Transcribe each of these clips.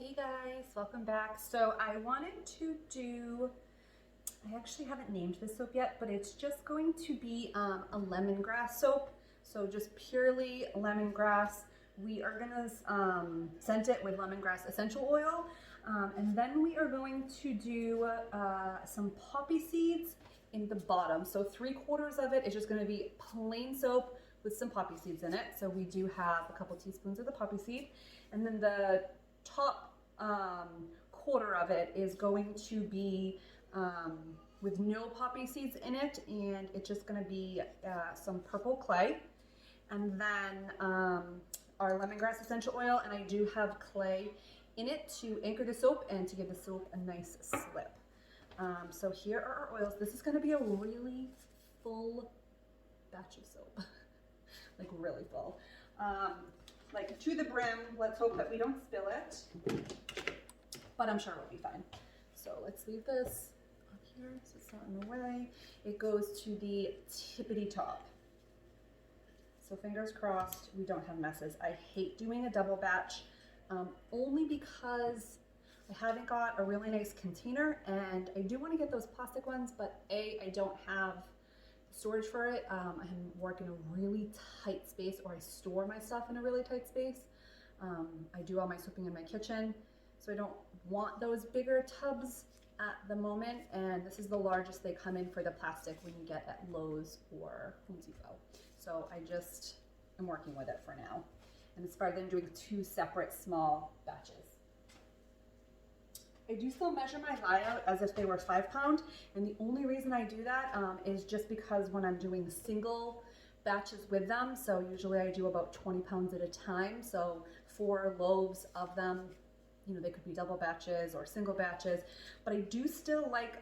Hey guys, welcome back. So I wanted to do, I actually haven't named this soap yet, but it's just going to be a lemongrass soap. So just purely lemongrass. We are gonna scent it with lemongrass essential oil. And then we are going to do some poppy seeds in the bottom. So 3/4 of it is just gonna be plain soap with some poppy seeds in it. So we do have a couple teaspoons of the poppy seed. And then the top quarter of it is going to be with no poppy seeds in it, and it's just going to be some purple clay, and then our lemongrass essential oil, and I do have clay in it to anchor the soap and to give the soap a nice slip. So here are our oils. This is going to be a really full batch of soap, like really full. Like to the brim. Let's hope that we don't spill it, but I'm sure we'll be fine. So let's leave this up here so it's not in the way. It goes to the tippity top. So fingers crossed we don't have messes. I hate doing a double batch, only because I haven't got a really nice container, and I do want to get those plastic ones, but I don't have storage for it. I work in a really tight space, or I store my stuff in a really tight space. I do all my soaping in my kitchen, so I don't want those bigger tubs at the moment, and this is the largest they come in for the plastic when you get at Lowe's or Home Depot. So I just am working with it for now, and it's better than doing 2 separate small batches. I do still measure my lye out as if they were 5 pound, and the only reason I do that is just because when I'm doing single batches with them, so usually I do about 20 pounds at a time, so 4 loaves of them, you know, they could be double batches or single batches, but I do still like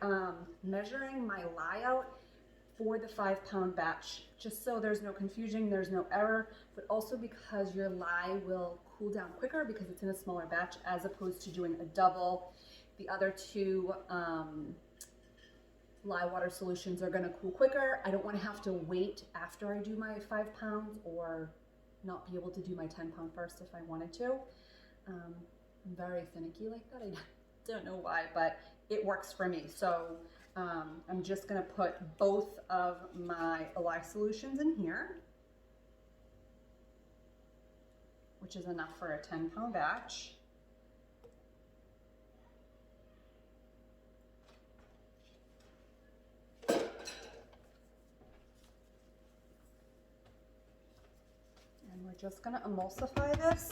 measuring my lye out for the 5 pound batch, just so there's no confusion, there's no error, but also because your lye will cool down quicker because it's in a smaller batch, as opposed to doing a double. The other 2 lye water solutions are going to cool quicker. I don't want to have to wait after I do my 5 pounds, or not be able to do my 10 pound first if I wanted to. I'm very finicky like that. I don't know why, but it works for me. So I'm just going to put both of my lye solutions in here, which is enough for a 10 pound batch. And we're just going to emulsify this.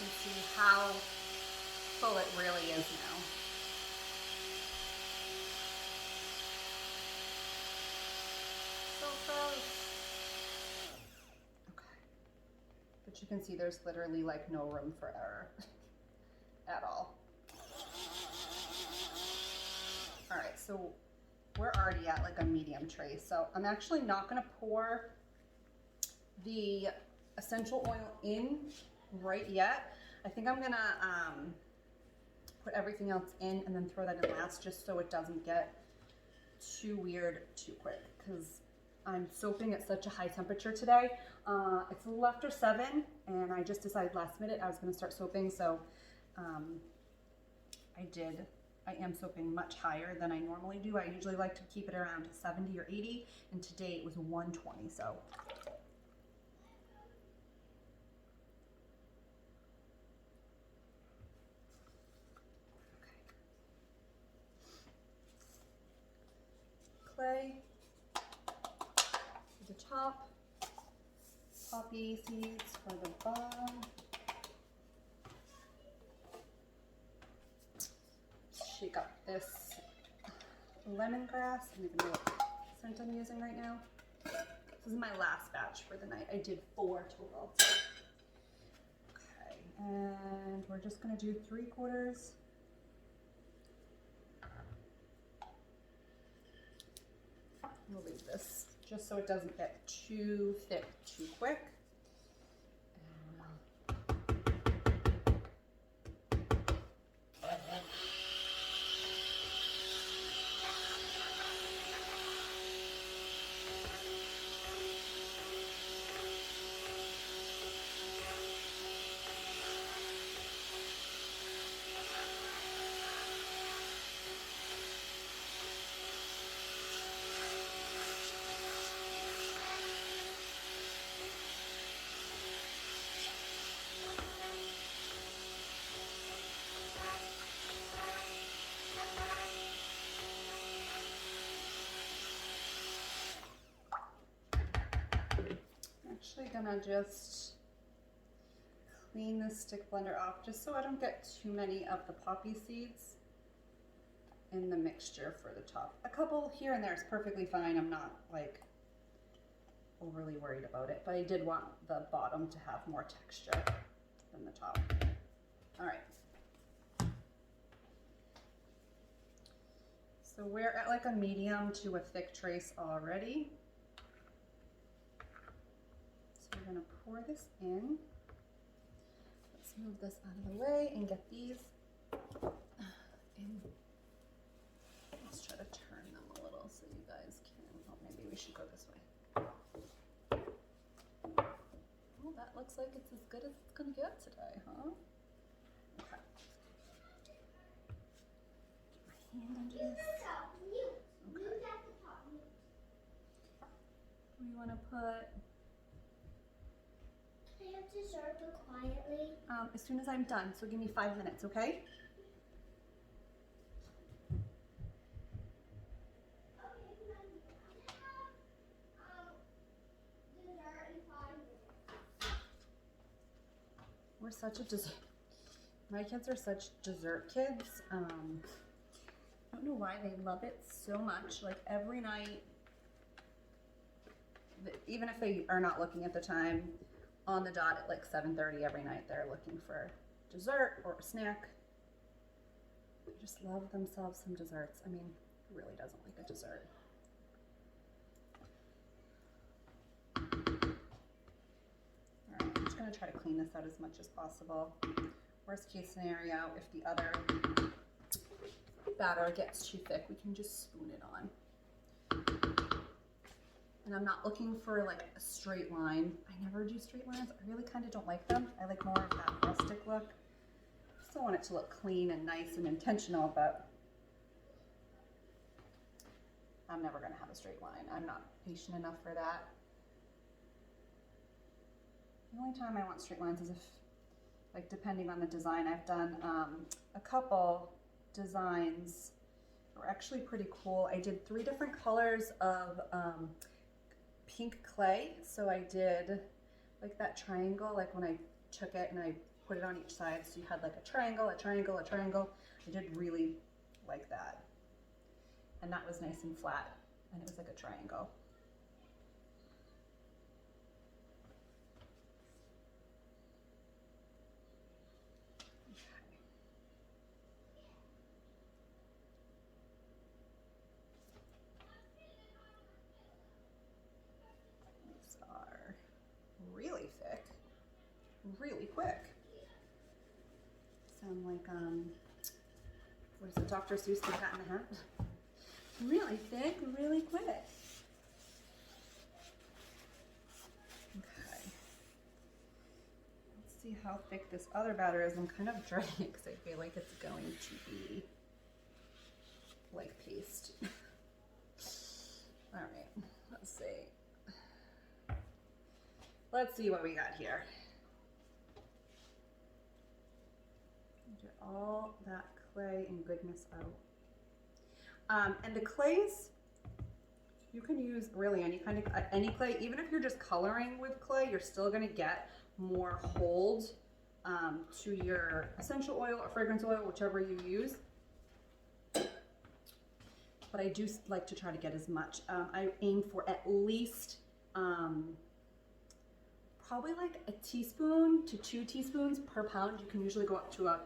You can see how full it really is now. So close. Okay. But you can see there's literally like no room for error at all. All right, so we're already at like a medium tray. So I'm actually not gonna pour the essential oil in right yet. I think I'm gonna put everything else in and then throw that in last, just so it doesn't get too weird too quick, because I'm soaping at such a high temperature today. It's a little after 7, and I just decided last minute I was gonna start soaping, so I am soaping much higher than I normally do. I usually like to keep it around 70 or 80, and today it was 120, so. Clay for the top, poppy seeds for the bottom. Shake up this lemongrass. I don't even know what scent I'm using right now. This is my last batch for the night. I did 4 total. Okay, and we're just gonna do 3/4. We'll leave this just so it doesn't get too thick too quick. Actually gonna just clean this stick blender off just so I don't get too many of the poppy seeds in the mixture for the top. A couple here and there is perfectly fine. I'm not like overly worried about it, but I did want the bottom to have more texture than the top. All right. So we're at like a medium to a thick trace already. We're gonna pour this in. Let's move this out of the way and get these in. Let's try to turn them a little so you guys can, oh, maybe we should go this way. Well, that looks like it's as good as it's gonna get today, huh? Okay. Get my hand under this. Okay. We wanna put dessert quietly? As soon as I'm done, so give me 5 minutes, okay? We're such a dessert. My kids are such dessert kids. I don't know why they love it so much. Like every night, even if they are not looking at the time, on the dot at like 7:30 every night, they're looking for dessert or a snack. They just love themselves some desserts. I mean, who really doesn't like a dessert? All right, I'm just gonna try to clean this out as much as possible. Worst case scenario, if the other batter gets too thick, we can just spoon it on. And I'm not looking for like a straight line. I never do straight lines. I really kind of don't like them. I like more of that rustic look. I still want it to look clean and nice and intentional, but I'm never gonna have a straight line. I'm not patient enough for that. The only time I want straight lines is if, like depending on the design, I've done a couple designs that were actually pretty cool. I did 3 different colors of pink clay. So I did like that triangle, like when I took it and I put it on each side, so you had like a triangle, a triangle, a triangle. I did really like that. And that was nice and flat, and it was like a triangle. Really quick. Sound like what is it, Dr. Seuss, The Cat in the Hat? Really thick, really quick. Okay. Let's see how thick this other batter is. I'm kind of dreading it because I feel like it's going to be like paste. All right, let's see. Let's see what we got here. Get all that clay and goodness out. And the clays, you can use really any kind of any clay. Even if you're just coloring with clay, you're still going to get more hold to your essential oil or fragrance oil, whichever you use. But I do like to try to get as much. I aim for at least probably like a teaspoon to 2 teaspoons per pound. You can usually go up to a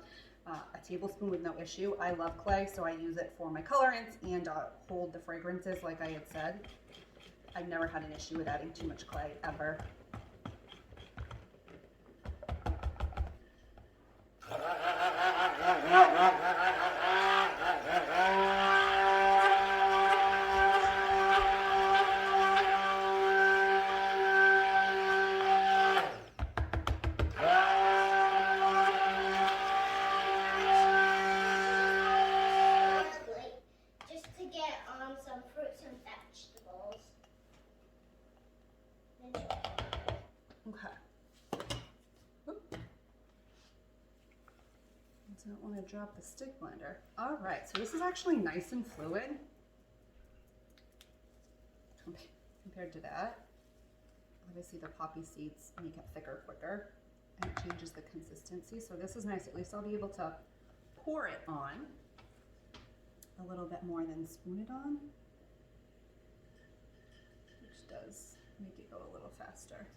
tablespoon with no issue. I love clay, so I use it for my colorants and hold the fragrances like I had said. I've never had an issue with adding too much clay, ever. Just to get on some fruits and vegetables. Okay. Oop. I don't want to drop the stick blender. All right, so this is actually nice and fluid compared to that. Obviously the poppy seeds make it thicker quicker and it changes the consistency. So this is nice. At least I'll be able to pour it on a little bit more than spoon it on, which does make it go a little faster.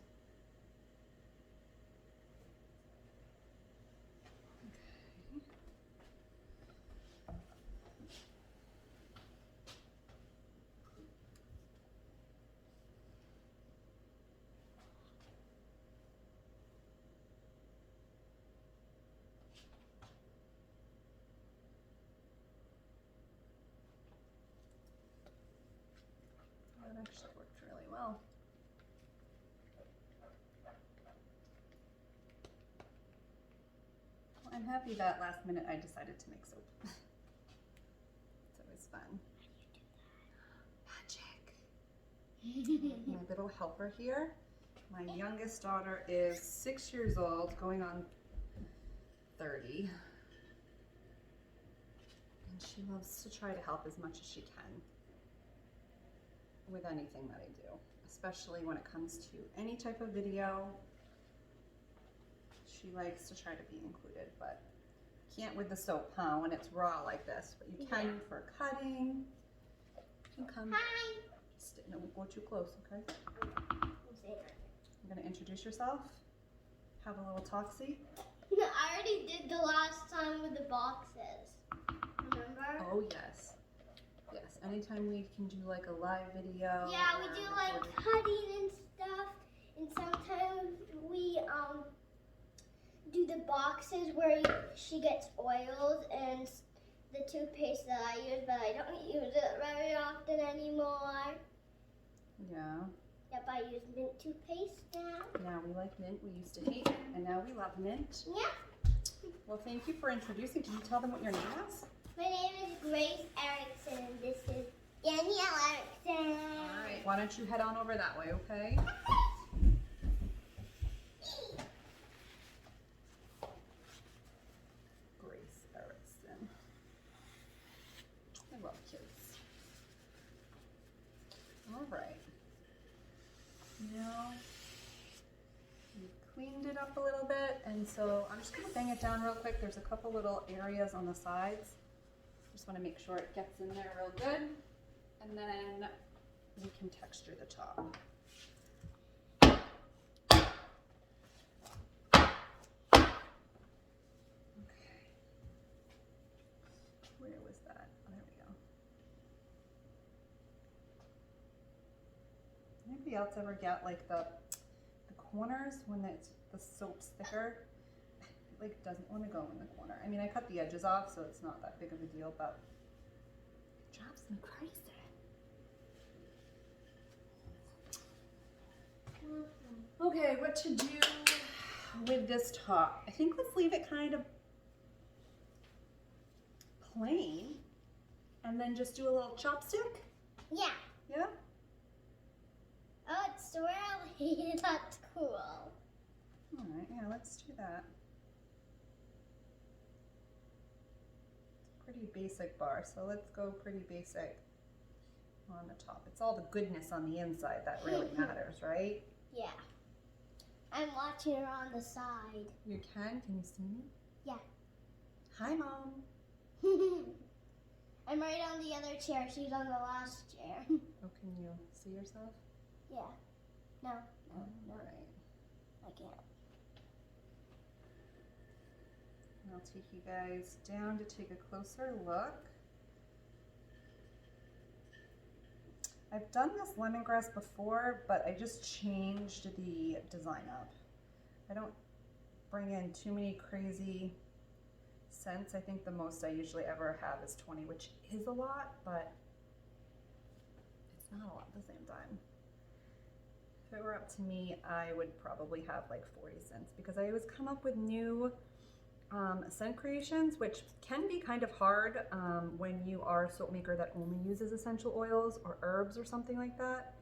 That actually worked really well. Well, I'm happy that last minute I decided to make soap. So it was fun. Magic. My little helper here. My youngest daughter is 6 years old, going on 30. And she loves to try to help as much as she can with anything that I do, especially when it comes to any type of video. She likes to try to be included, but can't with the soap, huh, when it's raw like this, but you can for cutting. You can come. Hi. No, go too close, okay? You're gonna introduce yourself, have a little talksy. No, I already did the last time with the boxes. Remember? Oh yes. Yes, anytime we can do like a live video. Yeah, we do like cutting and stuff, and sometimes we do the boxes where she gets oils and the toothpaste that I use, but I don't use it very often anymore. Yeah. Yep, I use mint toothpaste now. Yeah, we like mint. We used to hate it, and now we love mint. Yeah. Well, thank you for introducing. Can you tell them what your name is? My name is Grace Erickson, and this is Danielle Erickson. All right. Why don't you head on over that way, okay? Grace Erickson. I love kids. All right. Now, we've cleaned it up a little bit, and so I'm just gonna bang it down real quick. There's a couple little areas on the sides. Just wanna make sure it gets in there real good, and then we can texture the top. Okay. Where was that? Oh, there we go. Anybody else ever get like the corners when the soap's thicker? It like doesn't want to go in the corner. I mean, I cut the edges off, so it's not that big of a deal, but it drives me crazy. Okay, what to do with this top? I think let's leave it kind of plain and then just do a little chopstick. Yeah. Yeah? Oh, it's swirly. That's cool. All right, yeah, let's do that. Pretty basic bar, so let's go pretty basic on the top. It's all the goodness on the inside that really matters, right? Yeah. I'm watching her on the side. You can you see me? Yeah. Hi, Mom. I'm right on the other chair. She's on the last chair. Oh, can you see yourself? Yeah. No, All right. I can't. I'll take you guys down to take a closer look. I've done this lemongrass before, but I just changed the design up. I don't bring in too many crazy scents. I think the most I usually ever have is 20, which is a lot, but it's not a lot at the same time. If it were up to me, I would probably have like 40 scents because I always come up with new scent creations, which can be kind of hard when you are a soap maker that only uses essential oils or herbs or something like that.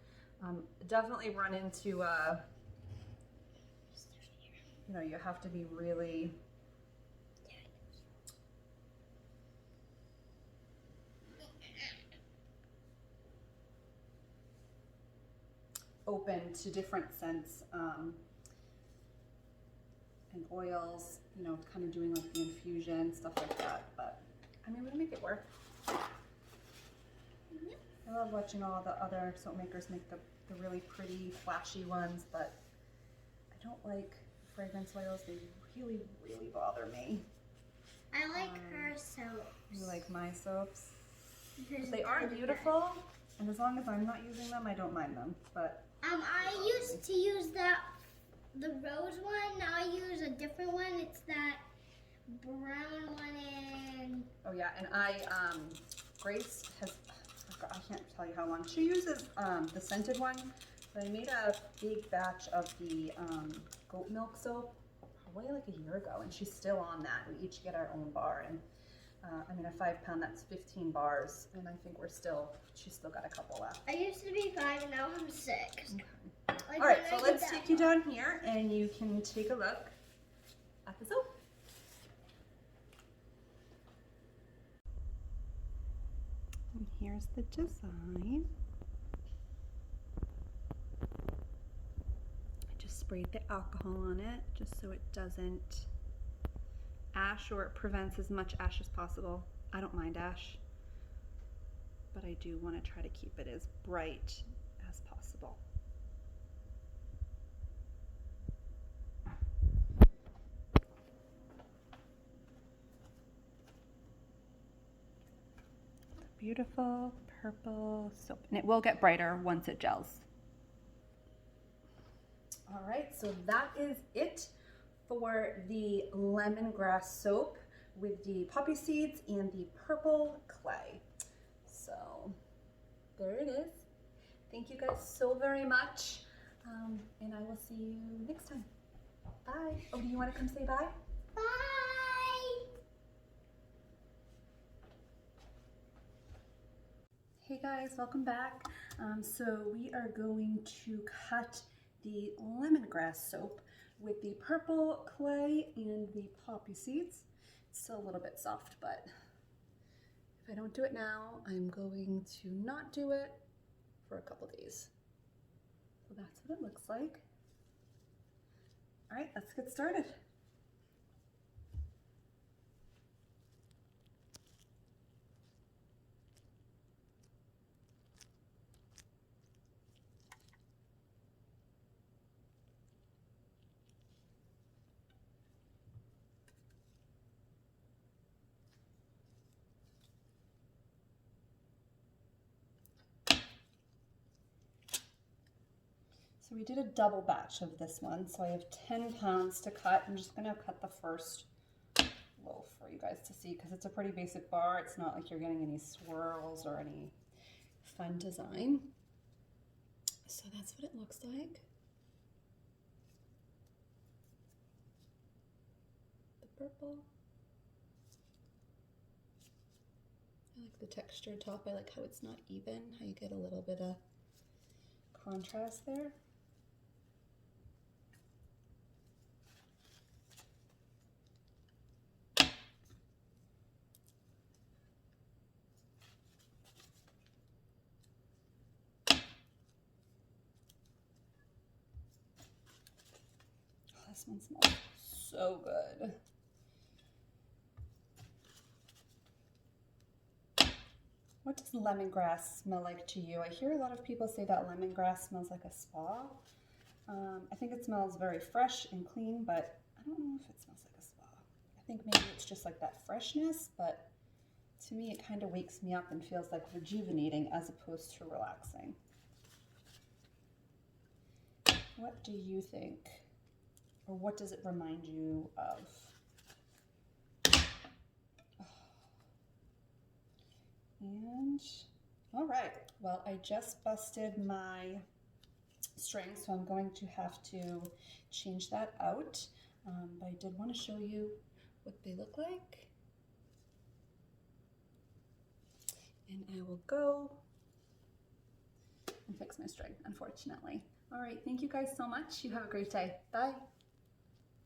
Definitely run into, you know, you have to be really open to different scents and oils, you know, kind of doing like the infusion, stuff like that. But I mean, we make it work. I love watching all the other soap makers make the really pretty, flashy ones, but I don't like fragrance oils. They really, really bother me. I like her soaps. You like my soaps? Because They are beautiful, and as long as I'm not using them, I don't mind them. But I used to use the rose one. Now I use a different one. It's that brown one and oh yeah, and Grace has, I can't tell you how long. She uses the scented one, but I made a big batch of the goat milk soap probably like a year ago, and she's still on that. We each get our own bar, and I mean, a 5-pound, that's 15 bars, and I think she's still got a couple left. I used to be 5 and now I'm 6. Okay. Like All right, when so I let's did that take you down here, and you can take a look at the soap. And here's the design. I just sprayed the alcohol on it just so it doesn't ash, or it prevents as much ash as possible. I don't mind ash, but I do want to try to keep it as bright as possible. Beautiful purple soap, and it will get brighter once it gels. All right, so that is it for the lemongrass soap with the poppy seeds and the purple clay. So there it is. Thank you guys so very much, and I will see you next time. Bye. Oh, do you want to come say bye? Bye. Hey guys, welcome back. So we are going to cut the lemongrass soap with the purple clay and the poppy seeds. It's still a little bit soft, but if I don't do it now, I'm going to not do it for a couple days. So that's what it looks like. All right, let's get started. So we did a double batch of this one, so I have 10 pounds to cut. I'm just gonna cut the first loaf for you guys to see because it's a pretty basic bar. It's not like you're getting any swirls or any fun design. So that's what it looks like. The purple. I like the textured top. I like how it's not even, how you get a little bit of contrast there. This one smells so good. What does lemongrass smell like to you? I hear a lot of people say that lemongrass smells like a spa. I think it smells very fresh and clean, but I don't know if it smells like a spa. I think maybe it's just like that freshness, but to me it kind of wakes me up and feels like rejuvenating as opposed to relaxing. What do you think? Or what does it remind you of? And all right, well, I just busted my string, so I'm going to have to change that out. But I did want to show you what they look like. And I will go and fix my string, unfortunately. All right, thank you guys so much. You have a great day. Bye.